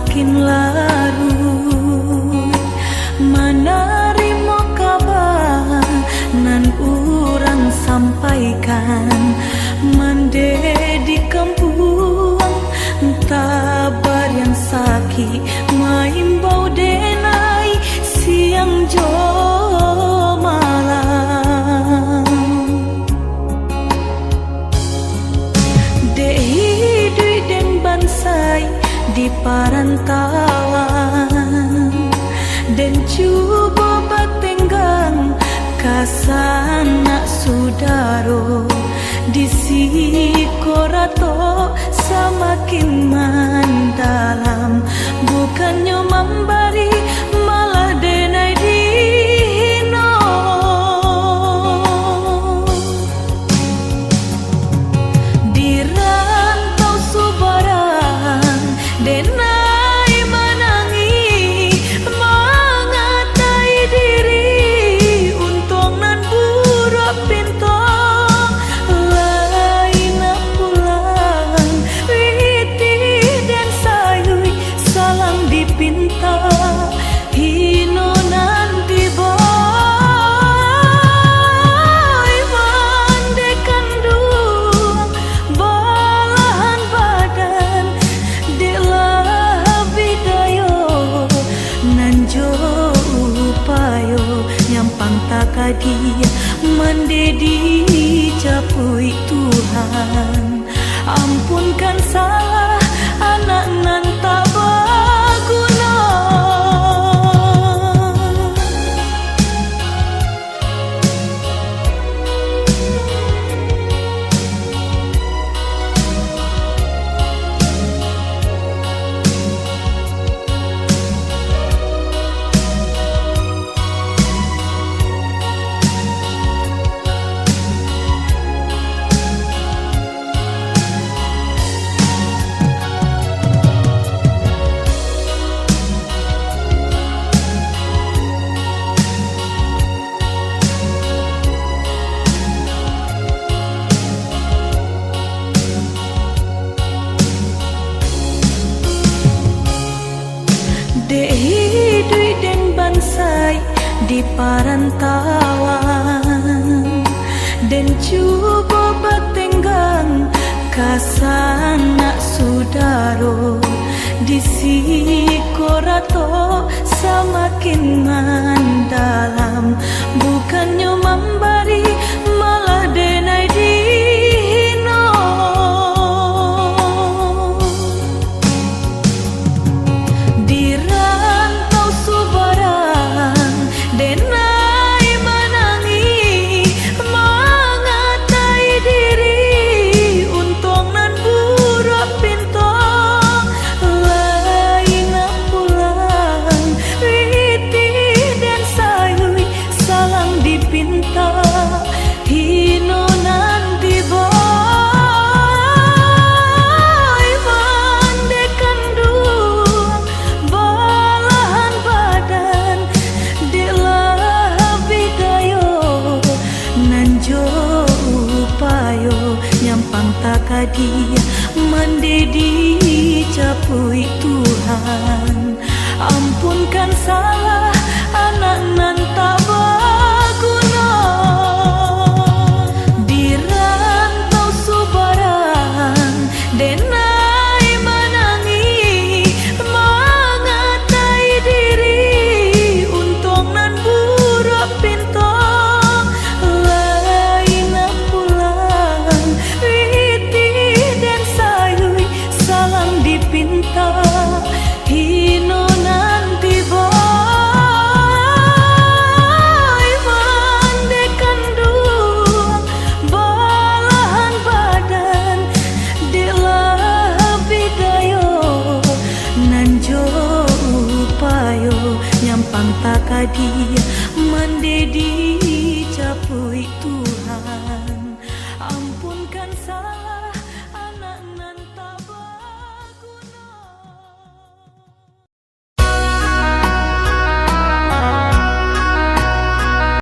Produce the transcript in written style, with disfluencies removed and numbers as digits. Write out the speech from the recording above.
semakin larut. Menerima kabar nan urang sampaikan, mendedi kampung tabar yang sakit maimbau denai siang jo malam. Dehi dui den bansai di parantauan, dan cuba batenggang kasana sudaro di sikorato semakin mendalam. Bukannya memberi malah denai dino. Di rantau subaran denai menangi mengatai diri untung nan buruk pintu lain pulang witi dan sayui salang dipinta hino nan diboy mandekan dua balahan badan delah bidayo nanjo upayo nyampang takadia mendedi capui Tuhan. Ampunkan salah anak nan tak berguna. Dehi dui den bansai di parantauan, dan cuba batenggang kasana sudaro di sikorato semakin mendalam. Bukannya memberi malah denai dino. Di rantau subaran denai menangi mengatai diri untung nan buruk pintu lain pulang witi dan sayui salang dipinta hino nan diboy mandekan dua balahan badan delah bidayo nanjo upayo nyampang takadia mendedi capui Tuhan. Ampunkan salah anak